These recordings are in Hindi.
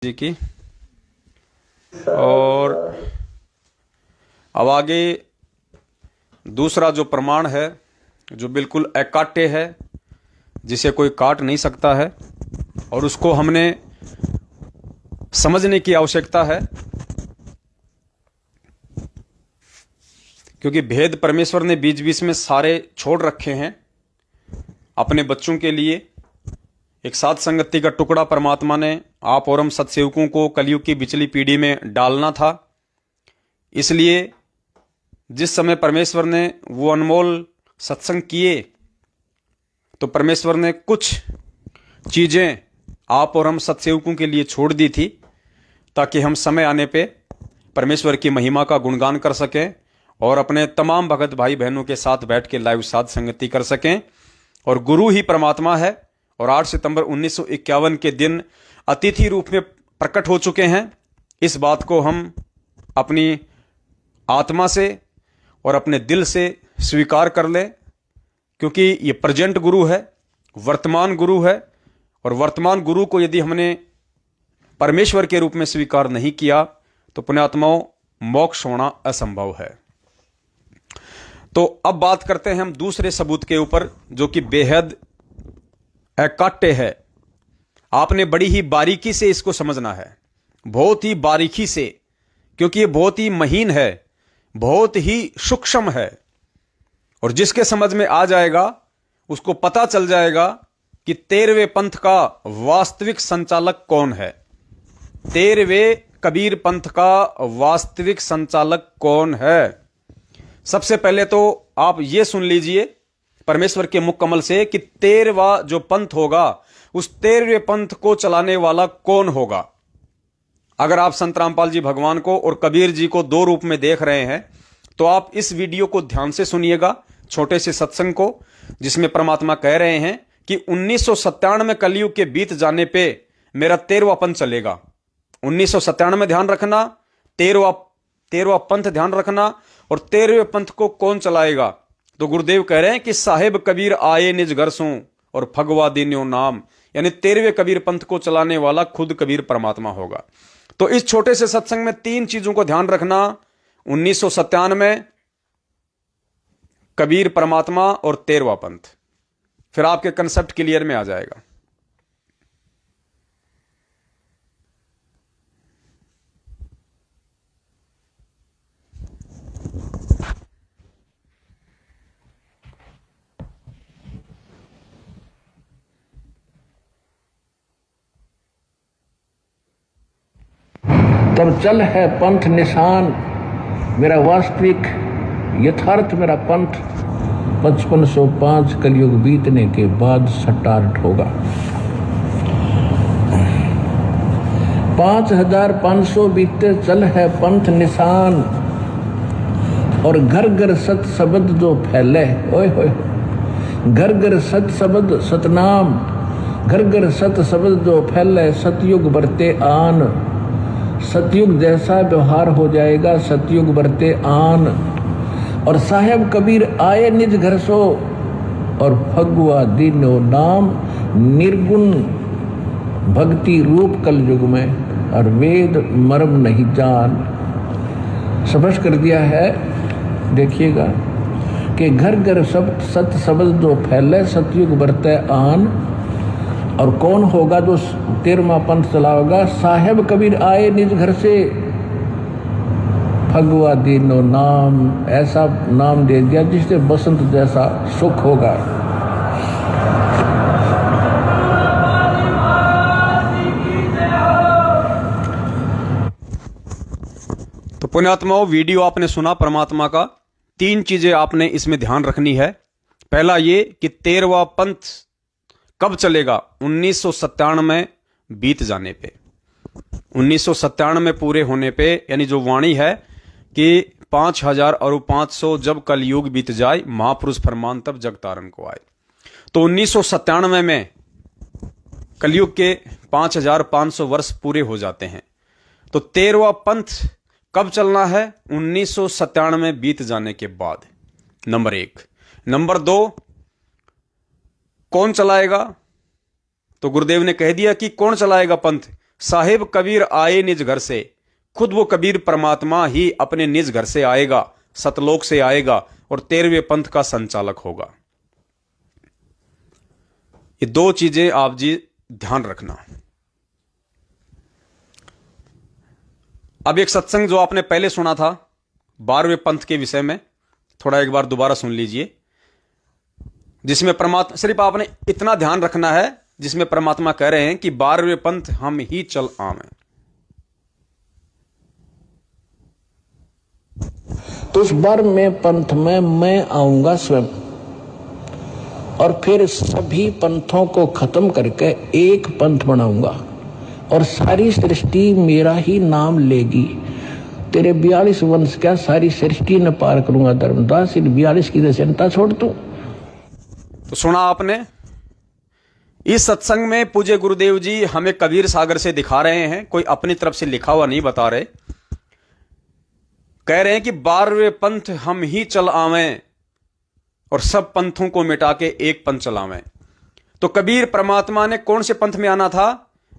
जी की। और अब आगे दूसरा जो प्रमाण है जो बिल्कुल अकाट्य है, जिसे कोई काट नहीं सकता है और उसको हमने समझने की आवश्यकता है, क्योंकि भेद परमेश्वर ने बीच बीच में सारे छोड़ रखे हैं अपने बच्चों के लिए। एक साथ संगति का टुकड़ा परमात्मा ने आप और हम सत्सेवकों को कलयुग की बिचली पीढ़ी में डालना था। इसलिए जिस समय परमेश्वर ने वो अनमोल सत्संग किए तो परमेश्वर ने कुछ चीजें आप और हम सत्सेवकों के लिए छोड़ दी थी, ताकि हम समय आने पे परमेश्वर की महिमा का गुणगान कर सकें और अपने तमाम भगत भाई बहनों के साथ बैठ के लाइव साथ संगति कर सकें। और गुरु ही परमात्मा है और 8 सितंबर 1951 के दिन अतिथि रूप में प्रकट हो चुके हैं। इस बात को हम अपनी आत्मा से और अपने दिल से स्वीकार कर लें, क्योंकि ये प्रेजेंट गुरु है, वर्तमान गुरु है। और वर्तमान गुरु को यदि हमने परमेश्वर के रूप में स्वीकार नहीं किया तो पुण्यात्माओं मोक्ष होना असंभव है। तो अब बात करते हैं हम दूसरे सबूत के ऊपर, जो कि बेहद अकाट्य है। आपने बड़ी ही बारीकी से इसको समझना है, बहुत ही बारीकी से, क्योंकि ये बहुत ही महीन है, बहुत ही सूक्ष्म है। और जिसके समझ में आ जाएगा उसको पता चल जाएगा कि 13वें पंथ का वास्तविक संचालक कौन है। 13वें कबीर पंथ का वास्तविक संचालक कौन है। सबसे पहले तो आप ये सुन लीजिए परमेश्वर के मुख कमल से कि 13वां जो पंथ होगा उस 13वें पंथ को चलाने वाला कौन होगा। अगर आप संत रामपाल जी भगवान को और कबीर जी को दो रूप में देख रहे हैं तो आप इस वीडियो को ध्यान से सुनिएगा, छोटे से सत्संग को, जिसमें परमात्मा कह रहे हैं कि 1997 कलयुग के बीत जाने पे मेरा 13वां पंथ चलेगा। 1997 ध्यान रखना, 13वां पंथ ध्यान रखना। और 13वें पंथ को कौन चलाएगा तो गुरुदेव कह रहे हैं कि साहेब कबीर आए निज घर सू और फगवा दीन्यो नाम, यानी 13वें कबीर पंथ को चलाने वाला खुद कबीर परमात्मा होगा। तो इस छोटे से सत्संग में 3 चीजों को ध्यान रखना, 1997 कबीर परमात्मा और 13वां पंथ, फिर आपके कंसेप्ट क्लियर में आ जाएगा। तब चल है पंथ निशान, मेरा वास्तविक यथार्थ मेरा पंथ 5505 कलयुग बीतने के बाद स्टार्ट होगा। 5500 बीते चल है पंथ निशान, और घर घर सत शब्द जो फैले, ओए होए, घर घर सत शब्द सतनाम, घर घर सत शब्द जो फैले, सतयुग बरते आन। सतयुग जैसा व्यवहार हो जाएगा, सतयुग बरते आन। और साहेब कबीर आए निज घर सो, और फगुआ दीनो नाम, निर्गुण भक्ति रूप कलयुग में, और वेद मर्म नहीं जान। स्पष्ट कर दिया है, देखिएगा कि घर घर सब सत शब्द जो फैले, सतयुग बरते आन। और कौन होगा जो 13वां पंथ चलाएगा? साहेब कबीर आए निज घर से, फगुआ दीनो नाम, ऐसा नाम दे दिया जिससे बसंत जैसा सुख होगा। तो पुण्यात्माओं, वीडियो आपने सुना परमात्मा का। 3 चीजें आपने इसमें ध्यान रखनी है। पहला ये कि 13वां पंथ कब चलेगा? 1997 बीत जाने पे, 1997 पूरे होने पे, यानी जो वाणी है कि 5000 और 500 जब कलयुग बीत जाए, महापुरुष फरमान तब जग तारण को आए। तो 1997 में कलयुग के 5500 वर्ष पूरे हो जाते हैं। तो 13वां पंथ कब चलना है? 1997 बीत जाने के बाद, नंबर 1। नंबर 2, कौन चलाएगा? तो गुरुदेव ने कह दिया कि कौन चलाएगा पंथ? साहिब कबीर आए निज घर से, खुद वो कबीर परमात्मा ही अपने निज घर से आएगा, सतलोक से आएगा और 13वें पंथ का संचालक होगा। ये दो चीजें आप जी ध्यान रखना। अब एक सत्संग जो आपने पहले सुना था 12वें पंथ के विषय में, थोड़ा एक बार दोबारा सुन लीजिए, जिसमें परमात्मा, सिर्फ आपने इतना ध्यान रखना है, जिसमें परमात्मा कह रहे हैं कि 12वें पंथ हम ही चल आवें। तो उस 12वें पंथ में मैं आऊंगा स्वयं, और फिर सभी पंथों को खत्म करके एक पंथ बनाऊंगा, और सारी सृष्टि मेरा ही नाम लेगी। तेरे 42 वंश क्या सारी सृष्टि न पार करूंगा धर्मदास, इन 42 की चिंता छोड़ तू। तो सुना आपने, इस सत्संग में पूज्य गुरुदेव जी हमें कबीर सागर से दिखा रहे हैं, कोई अपनी तरफ से लिखा हुआ नहीं बता रहे। कह रहे हैं कि 12वें पंथ हम ही चल आवें और सब पंथों को मिटा के एक पंथ चलावें। तो कबीर परमात्मा ने कौन से पंथ में आना था?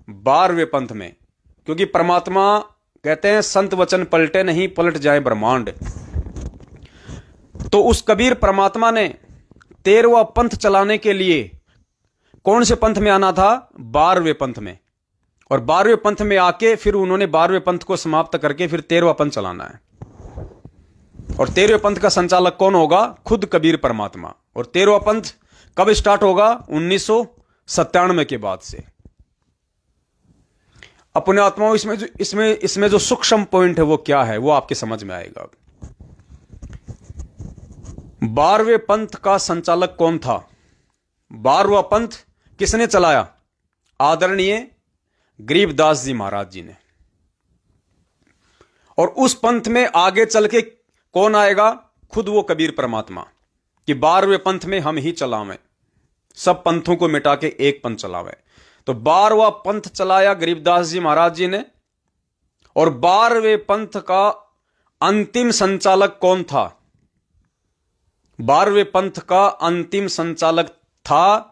12वें पंथ में, क्योंकि परमात्मा कहते हैं संत वचन पलटे नहीं, पलट जाए ब्रह्मांड। तो उस कबीर परमात्मा ने 13वां पंथ चलाने के लिए कौन से पंथ में आना था? 12वें पंथ में। और 12वें पंथ में आके फिर उन्होंने 12वें पंथ को समाप्त करके फिर 13वां पंथ चलाना है। और 13वें पंथ का संचालक कौन होगा? खुद कबीर परमात्मा। और 13वां पंथ कब स्टार्ट होगा? 1997 के बाद से। अपने आत्माओं, इसमें जो सूक्ष्म पॉइंट है वो क्या है, वो आपके समझ में आएगा। 12वें पंथ का संचालक कौन था? 12वां पंथ किसने चलाया? आदरणीय गरीबदास जी महाराज जी ने। और उस पंथ में आगे चल के कौन आएगा? खुद वो कबीर परमात्मा, कि 12वें पंथ में हम ही चलावें, सब पंथों को मिटा के एक पंथ चलावें। तो 12वां पंथ चलाया गरीबदास जी महाराज जी ने। और 12वें पंथ का अंतिम संचालक कौन था? 12वें पंथ का अंतिम संचालक था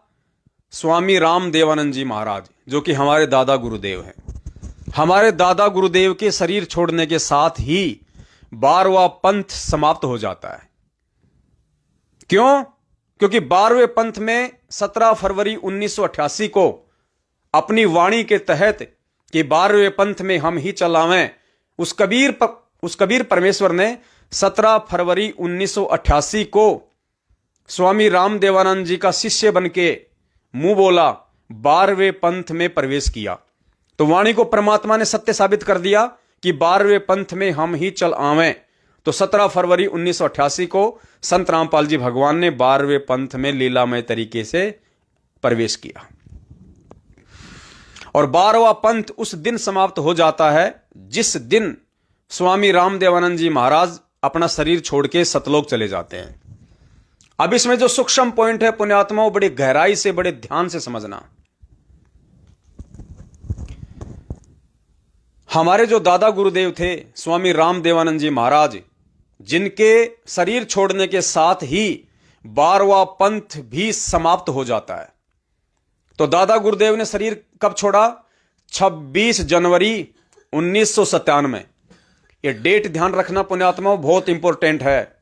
स्वामी राम देवानंद जी महाराज, जो कि हमारे दादा गुरुदेव हैं। हमारे दादा गुरुदेव के शरीर छोड़ने के साथ ही 12वां पंथ समाप्त हो जाता है। क्यों? क्योंकि 12वें पंथ में 17 फरवरी 1988 को अपनी वाणी के तहत कि 12वें पंथ में हम ही चलावें, उस कबीर परमेश्वर ने 17 फरवरी 1988 को स्वामी राम देवानंद जी का शिष्य बनके मुंह बोला, 12वें पंथ में प्रवेश किया। तो वाणी को परमात्मा ने सत्य साबित कर दिया कि 12वें पंथ में हम ही चल आवें। तो 17 फरवरी 1988 को संत रामपाल जी भगवान ने 12वें पंथ में लीलामय तरीके से प्रवेश किया। और 12वां पंथ उस दिन समाप्त हो जाता है जिस दिन स्वामी राम देवानंद जी महाराज अपना शरीर छोड़ के सतलोक चले जाते हैं। अब इसमें जो सूक्ष्म पॉइंट है पुण्यात्माओं, बड़ी गहराई से, बड़े ध्यान से समझना। हमारे जो दादा गुरुदेव थे स्वामी राम देवानंद जी महाराज, जिनके शरीर छोड़ने के साथ ही 12वां पंथ भी समाप्त हो जाता है। तो दादा गुरुदेव ने शरीर कब छोड़ा? 26 जनवरी 1997। ये डेट ध्यान रखना पुण्यात्माओं, बहुत इंपॉर्टेंट है।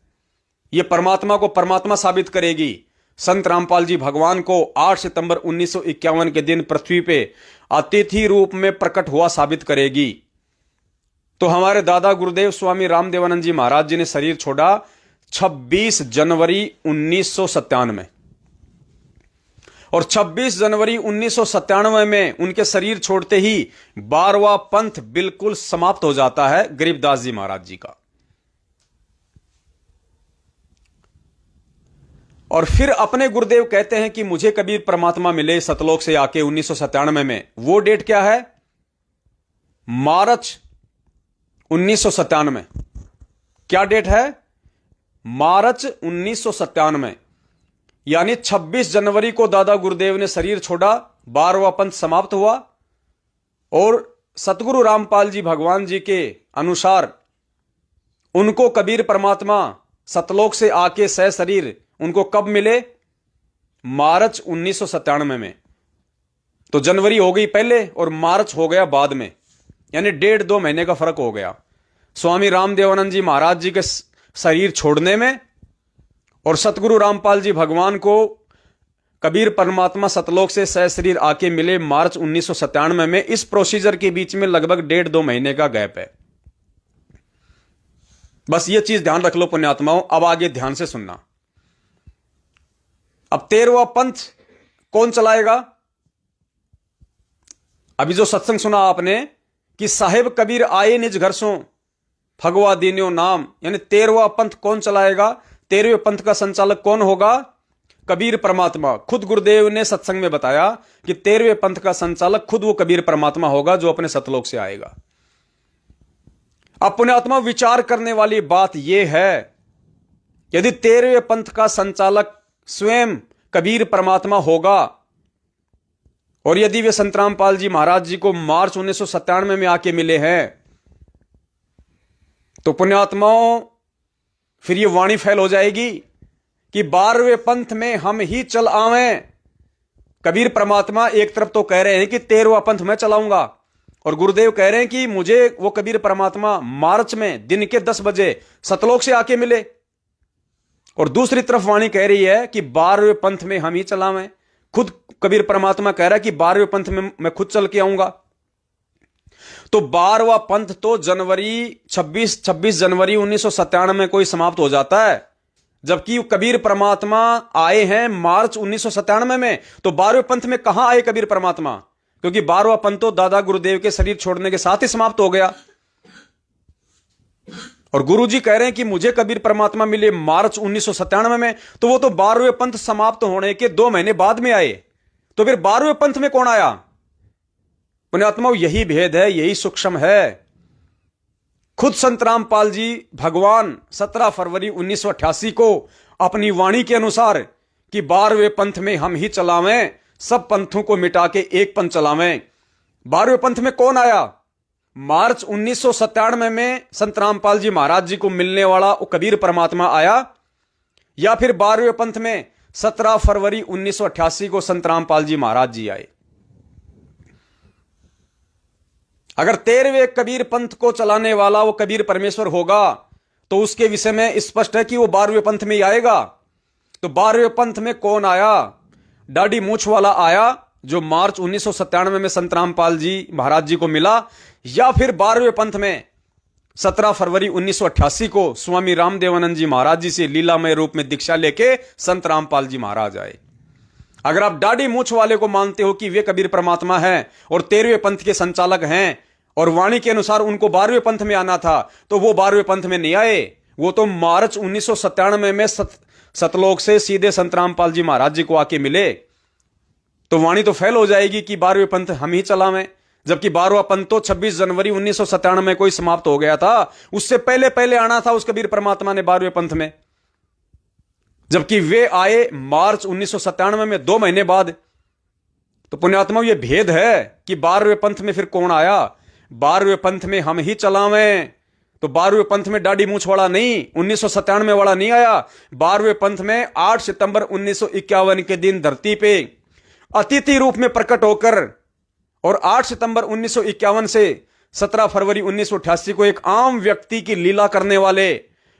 ये परमात्मा को परमात्मा साबित करेगी। संत रामपाल जी भगवान को 8 सितंबर 1951 के दिन पृथ्वी पे अतिथि रूप में प्रकट हुआ साबित करेगी। तो हमारे दादा गुरुदेव स्वामी राम देवानंद जी महाराज जी ने शरीर छोड़ा 26 जनवरी 1997 में। और 26 जनवरी 1997 में उनके शरीर छोड़ते ही 12वां पंथ बिल्कुल समाप्त हो जाता है गरीबदास जी महाराज जी का। और फिर अपने गुरुदेव कहते हैं कि मुझे कबीर परमात्मा मिले सतलोक से आके 1997 में। वो डेट क्या है? मार्च 1997। क्या डेट है? मार्च 1997। यानी 26 जनवरी को दादा गुरुदेव ने शरीर छोड़ा, 12वां पंथ समाप्त हुआ। और सतगुरु रामपाल जी भगवान जी के अनुसार उनको कबीर परमात्मा सतलोक से आके सह शरीर उनको कब मिले? मार्च 1997 में। तो जनवरी हो गई पहले और मार्च हो गया बाद में, यानी 1.5-2 महीने का फर्क हो गया स्वामी रामदेवानंद जी महाराज जी के शरीर छोड़ने में और सतगुरु रामपाल जी भगवान को कबीर परमात्मा सतलोक से सहशरीर आके मिले मार्च 1997 में। इस प्रोसीजर के बीच में लगभग 1.5-2 महीने का गैप है। बस ये चीज ध्यान रख लो पुण्यात्माओं। अब आगे ध्यान से सुनना। अब 13वां पंथ कौन चलाएगा? अभी जो सत्संग सुना आपने कि साहेब कबीर आए निज घर सो फगवा दीन्यो नाम, यानी 13वां पंथ कौन चलाएगा? 13वें पंथ का संचालक कौन होगा? कबीर परमात्मा। खुद गुरुदेव ने सत्संग में बताया कि 13वें पंथ का संचालक खुद वो कबीर परमात्मा होगा जो अपने सतलोक से आएगा। अब पुण्यात्मा विचार करने वाली बात यह है, यदि 13वें पंथ का संचालक स्वयं कबीर परमात्मा होगा और यदि वे संत रामपाल जी महाराज जी को मार्च 1997 में आके मिले हैं, तो पुण्यात्माओं फिर ये वाणी फैल हो जाएगी कि 12वें पंथ में हम ही चल आवें। कबीर परमात्मा एक तरफ तो कह रहे हैं कि 13वां पंथ मैं चलाऊंगा और गुरुदेव कह रहे हैं कि मुझे वो कबीर परमात्मा मार्च में दिन के 10 बजे सतलोक से आके मिले, और दूसरी तरफ वाणी कह रही है कि 12वें पंथ में हम ही चलावें। खुद कबीर परमात्मा कह रहा है कि 12वें पंथ में मैं खुद चल के आऊंगा। तो 12वां पंथ तो जनवरी 26 जनवरी 1997 में कोई समाप्त हो जाता है, जबकि कबीर परमात्मा आए हैं मार्च 1997 में। तो 12वें पंथ में कहां आए कबीर परमात्मा? क्योंकि 12वां पंथ तो दादा गुरुदेव के शरीर छोड़ने के साथ ही समाप्त हो गया। और गुरुजी कह रहे हैं कि मुझे कबीर परमात्मा मिले मार्च 1997 में, तो वो तो 12वें पंथ समाप्त होने के 2 महीने बाद में आए। तो फिर 12वें पंथ में कौन आया? पुण्यात्माओं यही भेद है, यही सूक्ष्म है। खुद संत रामपाल जी भगवान 17 फरवरी 1988 को अपनी वाणी के अनुसार कि 12वें पंथ में हम ही चलावें, सब पंथों को मिटा के एक पंथ चलावें। 12वें पंथ में कौन आया? मार्च 1997 में संत रामपाल जी महाराज जी को मिलने वाला वो कबीर परमात्मा आया, या फिर 12वें पंथ में 17 फरवरी 1988 को संत रामपाल जी महाराज जी आए? अगर 13वें कबीर पंथ को चलाने वाला वो कबीर परमेश्वर होगा तो उसके विषय में स्पष्ट है कि वो 12वें पंथ में ही आएगा। तो 12वें पंथ में कौन आया? दाढ़ी मूछ वाला आया जो मार्च 1997 में संत रामपाल जी महाराज जी को मिला, या फिर 12वें पंथ में 17 फरवरी 1988 को स्वामी रामदेवानंद जी महाराज जी से लीलामय रूप में दीक्षा लेके संत रामपाल जी महाराज आए। अगर आप दाढ़ी मूछ वाले को मानते हो कि वे कबीर परमात्मा हैं और 13वें पंथ के संचालक हैं और वाणी के अनुसार उनको 12वें पंथ में आना था, तो वो 12वें पंथ में नहीं आए। वो तो मार्च 1997 में सतलोक से सीधे संत रामपाल जी महाराज जी को आके मिले। तो वाणी तो फेल हो जाएगी कि 12वें पंथ हम ही चलावें, जबकि 12वां पंथ तो 26 जनवरी 1997 में कोई समाप्त हो गया था। उससे पहले पहले आना था उस कबीर परमात्मा ने 12वें पंथ में, जबकि वे आए मार्च 1997 में 2 महीने बाद। तो पुण्यात्मा ये भेद है कि 12वें पंथ में फिर कौन आया? 12वें पंथ में हम ही चलावें। तो 12वें पंथ में दाढ़ी मूछ वाला नहीं, 1997 वाला नहीं आया। 12वें पंथ में 8 सितंबर 1951 के दिन धरती पे अतिथि रूप में प्रकट होकर और 8 सितंबर 1951 से 17 फरवरी 1988 को एक आम व्यक्ति की लीला करने वाले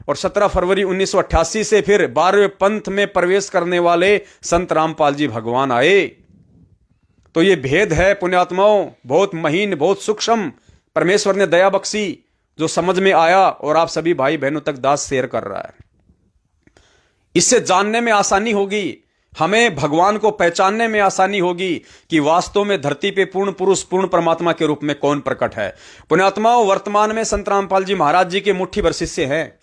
और 17 फरवरी 1988 से फिर 12वें पंथ में प्रवेश करने वाले संत रामपाल जी भगवान आए। तो ये भेद है पुण्यात्माओं, बहुत महीन, बहुत सूक्ष्म। परमेश्वर ने दया बख्शी जो समझ में आया और आप सभी भाई बहनों तक दास शेयर कर रहा है। इससे जानने में आसानी होगी, हमें भगवान को पहचानने में आसानी होगी कि वास्तव में धरती पे पूर्ण पुरुष पूर्ण परमात्मा के रूप में कौन प्रकट है। पुण्यात्माओं वर्तमान में संत रामपाल जी महाराज जी के मुट्ठी भर शिष्य हैं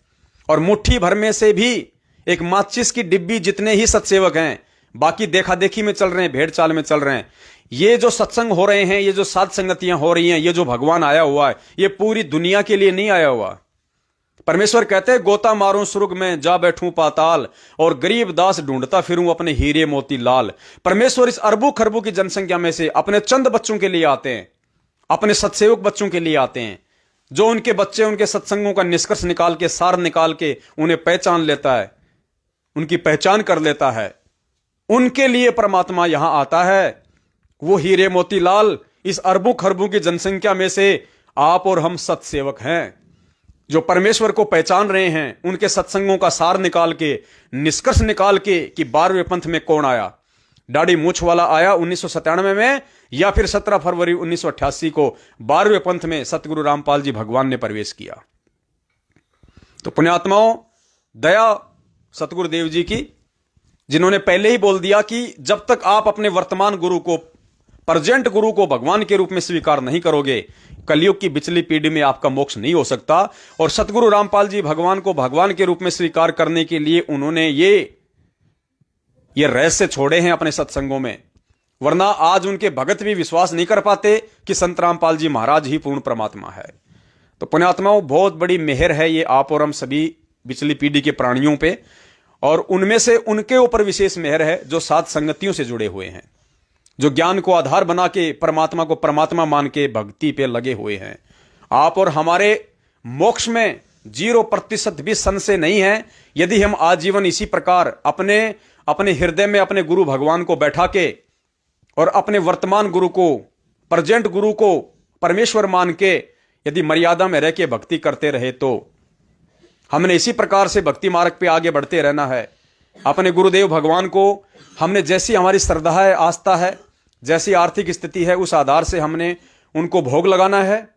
और मुट्ठी भर में से भी एक माचिस की डिब्बी जितने ही सत्सेवक हैं, बाकी देखा देखी में चल रहे हैं, भेड़ चाल में चल रहे हैं। ये जो सत्संग हो रहे हैं, ये जो साध संगतियां हो रही हैं, ये जो भगवान आया हुआ है, ये पूरी दुनिया के लिए नहीं आया हुआ। परमेश्वर कहते हैं गोता मारूं सुर्ग में जा बैठूं पाताल और गरीब दास ढूंढता फिरूं अपने हीरे मोती लाल। परमेश्वर इस अरबों खरबों की जनसंख्या में से अपने चंद बच्चों के लिए आते हैं, अपने सत्सेवक बच्चों के लिए आते हैं, जो उनके बच्चे उनके सत्संगों का निष्कर्ष निकाल के, सार निकाल के उन्हें पहचान लेता है, उनकी पहचान कर लेता है। उनके लिए परमात्मा यहां आता है। वो हीरे मोतीलाल, इस अरबों खरबों की जनसंख्या में से आप और हम सत्सेवक हैं, जो परमेश्वर को पहचान रहे हैं। उनके सत्संगों का सार निकाल के, निष्कर्ष निकाल के कि 12वें पंथ में कौन आया। दाढ़ी मूछ वाला आया 1997 में, या फिर 17 फरवरी 1988 को 12वें पंथ में सतगुरु रामपाल जी भगवान ने प्रवेश किया। तो पुण्यात्माओं, दया सतगुरुदेव जी की, जिन्होंने पहले ही बोल दिया कि जब तक आप अपने वर्तमान गुरु को, प्रेजेंट गुरु को भगवान के रूप में स्वीकार नहीं करोगे, कलयुग की बिचली पीढ़ी में आपका मोक्ष नहीं हो सकता। और सतगुरु रामपाल जी भगवान को भगवान के रूप में स्वीकार करने के लिए उन्होंने ये रहस्य छोड़े हैं अपने सत्संगों में, वरना आज उनके भगत भी विश्वास नहीं कर पाते कि संत रामपाल जी महाराज ही पूर्ण परमात्मा है। तो पुण्यात्माओं, बहुत बड़ी मेहर है ये आप और हम सभी बिचली पीढ़ी के प्राणियों पे, और उनमें से उनके ऊपर विशेष मेहर है जो सात संगतियों से जुड़े हुए हैं, जो ज्ञान को आधार बना के परमात्मा को परमात्मा मान के भक्ति पे लगे हुए हैं। आप और हमारे मोक्ष में 0% भी संशय नहीं है, यदि हम आजीवन इसी प्रकार अपने हृदय में अपने गुरु भगवान को बैठा के और अपने वर्तमान गुरु को, प्रेजेंट गुरु को परमेश्वर मान के यदि मर्यादा में रह के भक्ति करते रहे, तो हमने इसी प्रकार से भक्ति मार्ग पे आगे बढ़ते रहना है। अपने गुरुदेव भगवान को हमने, जैसी हमारी श्रद्धा है, आस्था है, जैसी आर्थिक स्थिति है, उस आधार से हमने उनको भोग लगाना है।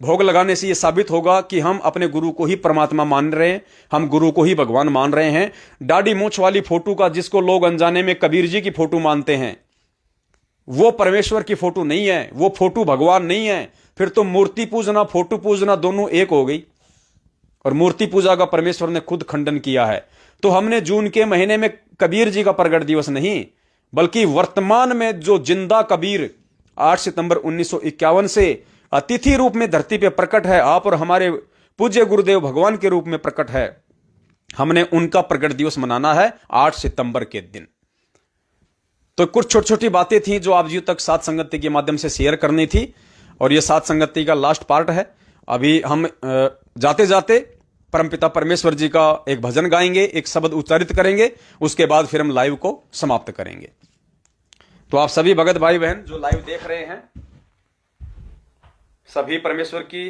भोग लगाने से यह साबित होगा कि हम अपने गुरु को ही परमात्मा मान रहे हैं, हम गुरु को ही भगवान मान रहे हैं। दाढ़ी मूछ वाली फोटो का, जिसको लोग अनजाने में कबीर जी की फोटो मानते हैं, वो परमेश्वर की फोटो नहीं है, वो फोटो भगवान नहीं है। फिर तो मूर्ति पूजना, फोटो पूजना दोनों एक हो गई, और मूर्ति पूजा का परमेश्वर ने खुद खंडन किया है। तो हमने जून के महीने में कबीर जी का प्रगट दिवस नहीं, बल्कि वर्तमान में जो जिंदा कबीर 8 सितंबर 1951 से अतिथि रूप में धरती पे प्रकट है, आप और हमारे पूज्य गुरुदेव भगवान के रूप में प्रकट है, हमने उनका प्रगट दिवस मनाना है 8 सितंबर के दिन। तो कुछ छोटी छोटी बातें थी जो आप जी तक सात संगति के माध्यम से शेयर करनी थी, और यह सात संगति का लास्ट पार्ट है। अभी हम जाते जाते परमपिता परमेश्वर जी का एक भजन गाएंगे, एक शब्द उच्चारित करेंगे, उसके बाद फिर हम लाइव को समाप्त करेंगे। तो आप सभी भगत भाई बहन जो लाइव देख रहे हैं, सभी परमेश्वर की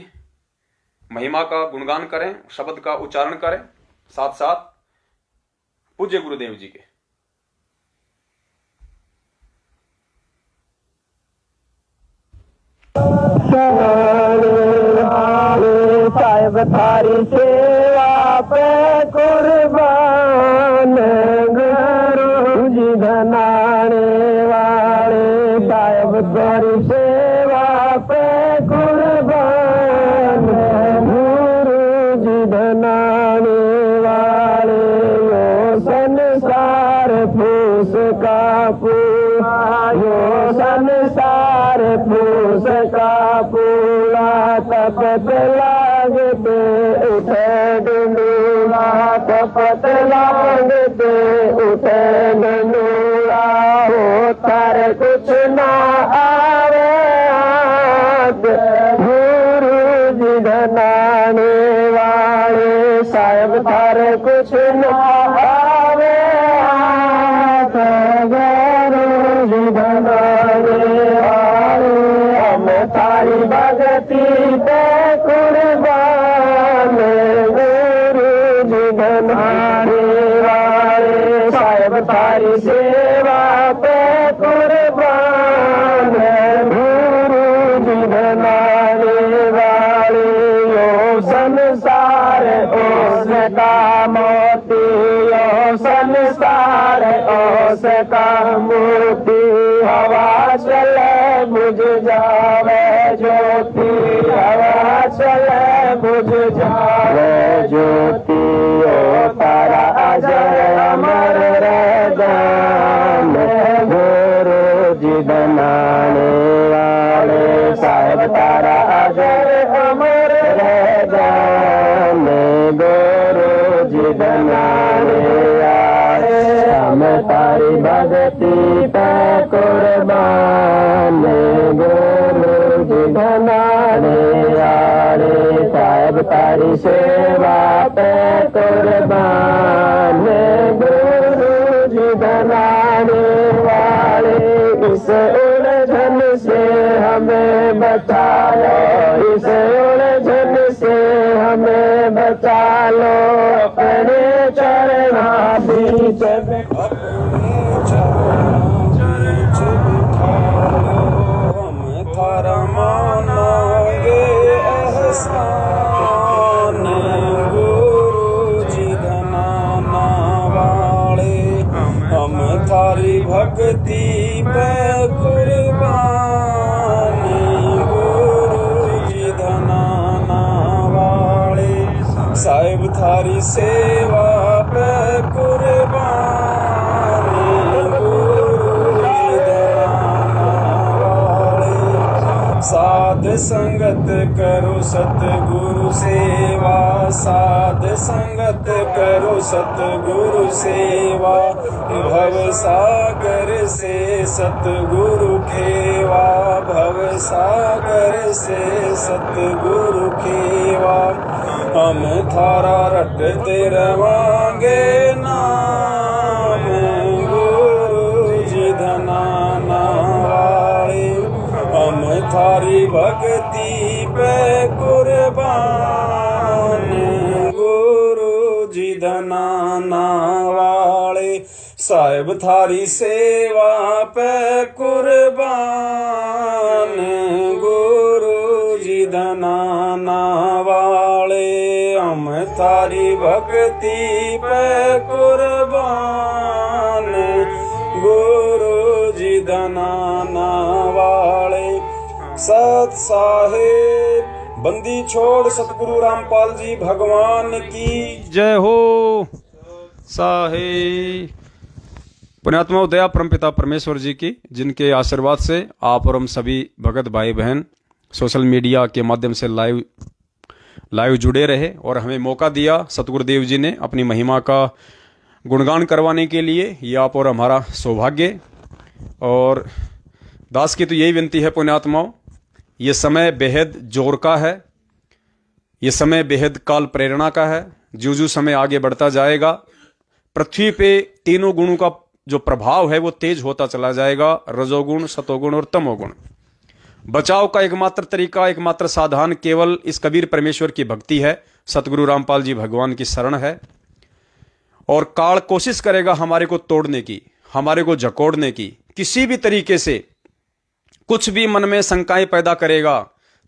महिमा का गुणगान करें, शब्द का उच्चारण करें, साथ साथ पूज्य गुरुदेव जी के। साहिब थारी सेवा पे कुर्बान, गुरु जी धनाने वाले, साहिब थारी सेवा पे कुर्बान, गुरु जी धनाने वाले, यो संसार फूस का पूरा, यो संसार फूस का पूरा, तपत लागते उठे डंडूरा, तपत लागते उठे डंडूरा, हो तार कुछ ना आवे हाथ, गुरु जी धनाने वाले, साहिब तार कुछ ना आवे हाथ, गुरु जी धनाने वाले, हम तारी भगती पे कुर्बान, गुरु जी धनाने वाले, साहिब तारी सेवा पे कुर्बान, गुरु जी धनाने वाले, यो संसार उसका मोती, यो संसार उसका मोती, हवा चले बुझ जावे ज्योति, हवा चले बुझ जावे ज्योति, ओ तारा अजय अमर रहदान, गुरु जी धनाने वाले, साहिब तारा अजय अमर रहदान, गुरु जी धनाने वाले, हम तारी भगती पे कुर्बान, गुरु जी धनाने वाले, साहिब तारी सेवा पे कुर्बान, गुरु जी धनाने वाले, इस उलझन जब हम थारा मानांगे एहसान, गुरु जी धनाना वाले हम थारी भक्ति पे कुर्बान, गुरु जी धनाना वाले साहिब थारी सेवा पे कुर्बान, गुरु जी धनाना वाले साध संगत करो सतगुरु सेवा, साध संगत करो सतगुरु सेवा, भव सागर से सतगुरु खेवा, भव सागर से सतगुरु खेवा, हम थारा रटते रवांगे नाम, गुरु जी धनाना वाले हम थारी भक्ति पे कुर्बान, गुरु जी धनाना वाले साहिब थारी सेवा पे कुर्बान, गुरु जी धनाना वाले हम थारी भक्ति पे कुर्बान, गुरु जी धनाना वाले। सत साहेब बंदी छोड़ सतगुरु रामपाल जी भगवान की जय हो। साहेब पुण्यात्मा दया परमपिता परमेश्वर जी की, जिनके आशीर्वाद से आप और हम सभी भगत भाई बहन सोशल मीडिया के माध्यम से लाइव जुड़े रहे और हमें मौका दिया सतगुरुदेव जी ने अपनी महिमा का गुणगान करवाने के लिए। ये आप और हमारा सौभाग्य। और दास की तो यही विनती है पुण्यात्माओं, ये समय बेहद जोर का है, ये समय बेहद काल प्रेरणा का है। जो जो समय आगे बढ़ता जाएगा पृथ्वी पे तीनों गुणों का जो प्रभाव है वो तेज होता चला जाएगा, रजोगुण, सतोगुण और तमोगुण। बचाव का एकमात्र तरीका, एकमात्र साधन केवल इस कबीर परमेश्वर की भक्ति है, सतगुरु रामपाल जी भगवान की शरण है। और काल कोशिश करेगा हमारे को तोड़ने की, हमारे को जकोड़ने की, किसी भी तरीके से कुछ भी मन में शंकाएं पैदा करेगा,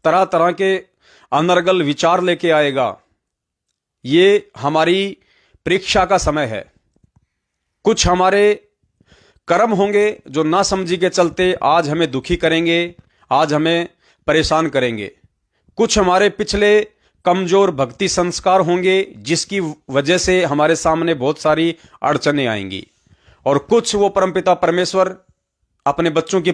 तरह तरह के अनर्गल विचार लेके आएगा। ये हमारी परीक्षा का समय है। कुछ हमारे कर्म होंगे जो ना समझी के चलते आज हमें दुखी करेंगे, आज हमें परेशान करेंगे। कुछ हमारे पिछले कमजोर भक्ति संस्कार होंगे जिसकी वजह से हमारे सामने बहुत सारी अड़चनें आएंगी। और कुछ वो परमपिता परमेश्वर अपने बच्चों की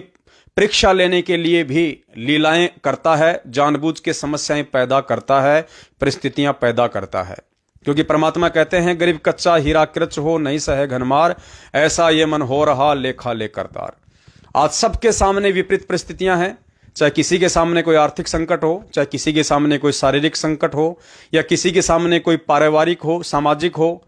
परीक्षा लेने के लिए भी लीलाएं करता है, जानबूझ के समस्याएं पैदा करता है, परिस्थितियां पैदा करता है। क्योंकि परमात्मा कहते हैं गरीब कच्चा हीरा कृच हो नहीं सहे घनमार, ऐसा ये मन हो रहा लेखा लेकर तार। आज सबके सामने विपरीत परिस्थितियां हैं, चाहे किसी के सामने कोई आर्थिक संकट हो, चाहे किसी के सामने कोई शारीरिक संकट हो, या किसी के सामने कोई पारिवारिक हो, सामाजिक हो,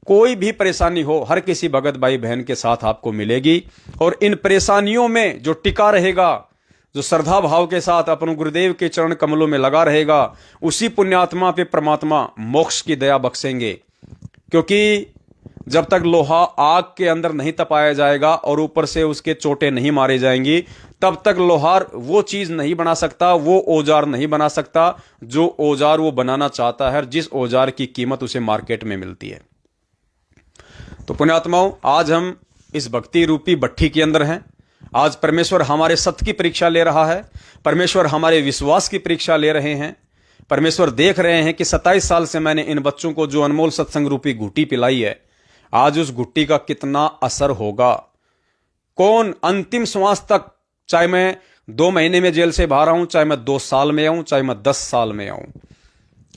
कोई भी परेशानी हो, हर किसी भगत भाई बहन के साथ आपको मिलेगी। और इन परेशानियों में जो टिका रहेगा, जो श्रद्धा भाव के साथ अपने गुरुदेव के चरण कमलों में लगा रहेगा, उसी पुण्यात्मा पे परमात्मा मोक्ष की दया बख्शेंगे। क्योंकि जब तक लोहा आग के अंदर नहीं तपाया जाएगा और ऊपर से उसके चोटें नहीं मारे जाएंगी, तब तक लोहार वो चीज नहीं बना सकता, वो औजार नहीं बना सकता जो औजार वो बनाना चाहता है, जिस औजार की कीमत उसे मार्केट में मिलती है। तो पुण्यात्माओं, आज हम इस भक्ति रूपी भट्ठी के अंदर हैं। आज परमेश्वर हमारे सत्य की परीक्षा ले रहा है, परमेश्वर हमारे विश्वास की परीक्षा ले रहे हैं। परमेश्वर देख रहे हैं कि 27 साल से मैंने इन बच्चों को जो अनमोल सत्संग रूपी घुट्टी पिलाई है, आज उस घुट्टी का कितना असर होगा। कौन अंतिम श्वास तक, चाहे मैं 2 महीने में जेल से बाहर आऊं, चाहे मैं 2 साल में आऊं, चाहे मैं 10 साल में आऊं,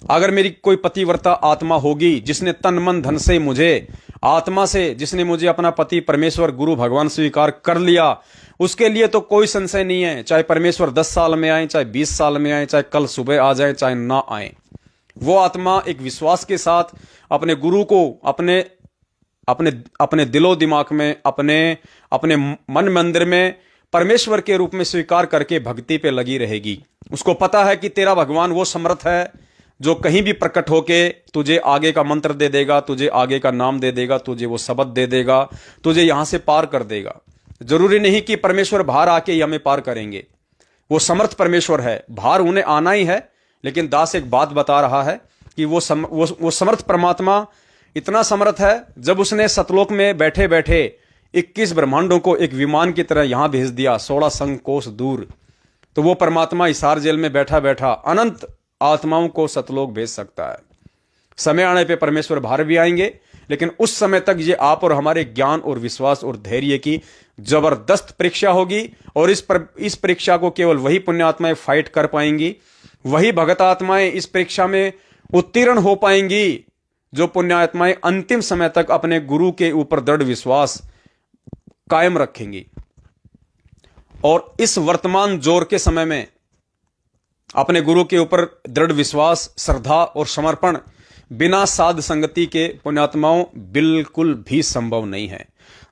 अगर मेरी कोई पतिव्रता आत्मा होगी जिसने तन मन धन से मुझे, आत्मा से जिसने मुझे अपना पति परमेश्वर गुरु भगवान स्वीकार कर लिया, उसके लिए तो कोई संशय नहीं है, चाहे परमेश्वर 10 साल में आए, चाहे 20 साल में आए, चाहे कल सुबह आ जाए, चाहे ना आए। वो आत्मा एक विश्वास के साथ अपने गुरु को अपने दिलो दिमाग में, अपने मन मंदिर में परमेश्वर के रूप में स्वीकार करके भक्ति पे लगी रहेगी। उसको पता है कि तेरा भगवान वो समर्थ है जो कहीं भी प्रकट होके तुझे आगे का मंत्र दे देगा, तुझे आगे का नाम दे देगा, तुझे वो शब्द दे देगा, तुझे यहां से पार कर देगा। जरूरी नहीं कि परमेश्वर बाहर आके ही हमें पार करेंगे, वो समर्थ परमेश्वर है, बाहर उन्हें आना ही है। लेकिन दास एक बात बता रहा है कि वो समर्थ परमात्मा इतना समर्थ है, जब उसने सतलोक में बैठे बैठे 21 ब्रह्मांडों को एक विमान की तरह यहां भेज दिया 16 संग कोस दूर, तो वो परमात्मा हिसार जेल में बैठा बैठा अनंत आत्माओं को सतलोक भेज सकता है। समय आने पे परमेश्वर बाहर भी आएंगे, लेकिन उस समय तक ये आप और हमारे ज्ञान और विश्वास और धैर्य की जबरदस्त परीक्षा होगी। और इस परीक्षा को केवल वही पुण्य आत्माएं फाइट कर पाएंगी, वही भगत आत्माएं इस परीक्षा में उत्तीर्ण हो पाएंगी, जो पुण्य आत्माएं अंतिम समय तक अपने गुरु के ऊपर दृढ़ विश्वास कायम रखेंगी। और इस वर्तमान जोर के समय में अपने गुरु के ऊपर दृढ़ विश्वास, श्रद्धा और समर्पण बिना साध संगति के पुण्यात्माओं बिल्कुल भी संभव नहीं है।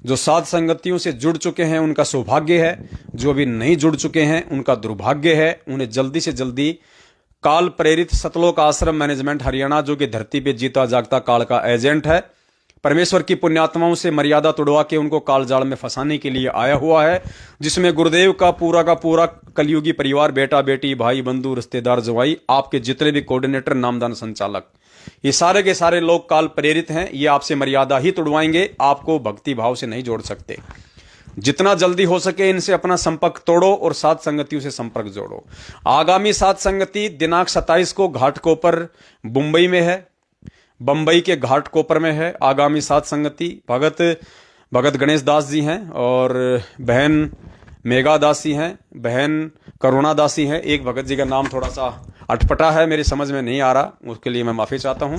जो साध संगतियों से जुड़ चुके हैं उनका सौभाग्य है, जो अभी नहीं जुड़ चुके हैं उनका दुर्भाग्य है। उन्हें जल्दी से जल्दी काल प्रेरित सतलोक आश्रम मैनेजमेंट हरियाणा, जो कि धरती पे जीता जागता काल का एजेंट है, परमेश्वर की पुण्यात्माओं से मर्यादा तोड़वा के उनको काल जाल में फंसाने के लिए आया हुआ है, जिसमें गुरुदेव का पूरा कलयुगी परिवार, बेटा बेटी, भाई बंधु, रिश्तेदार, जवाई, आपके जितने भी कोऑर्डिनेटर, नामदान, संचालक, ये सारे के सारे लोग काल प्रेरित हैं। ये आपसे मर्यादा ही तोड़वाएंगे, आपको भक्ति भाव से नहीं जोड़ सकते। जितना जल्दी हो सके इनसे अपना संपर्क तोड़ो और साध संगतियों से संपर्क जोड़ो। आगामी साध संगति दिनांक 27 को घाटकोपर मुंबई में है, बंबई के घाटकोपर में है। आगामी साध संगति भगत गणेश दास जी हैं और बहन मेघा दासी हैं, बहन करुणा दासी हैं। एक भगत जी का नाम थोड़ा सा अटपटा है, मेरी समझ में नहीं आ रहा, उसके लिए मैं माफी चाहता हूं।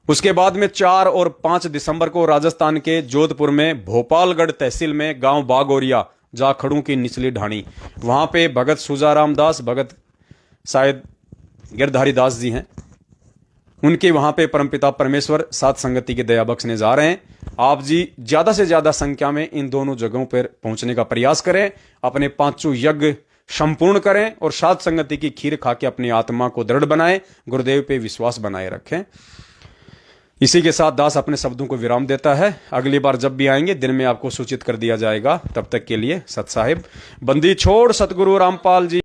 उसके बाद में 4 और 5 दिसंबर को राजस्थान के जोधपुर में भोपालगढ़ तहसील में गांव बागोरिया, जाखड़ों की निचली ढाणी, वहां पे भगत सुजाराम दास, भगत शायद गिरधारी दास जी हैं, उनके वहां पे परमपिता परमेश्वर साध संगति के दया बख्शने जा रहे हैं। आप जी ज्यादा से ज्यादा संख्या में इन दोनों जगहों पर पहुंचने का प्रयास करें, अपने 5 यज्ञ संपूर्ण करें और साध संगति की खीर खा के अपनी आत्मा को दृढ़ बनाएं, गुरुदेव पे विश्वास बनाए रखें। इसी के साथ दास अपने शब्दों को विराम देता है। अगली बार जब भी आएंगे दिन में आपको सूचित कर दिया जाएगा। तब तक के लिए सत साहिब, बंदी छोड़ सतगुरु रामपाल जी।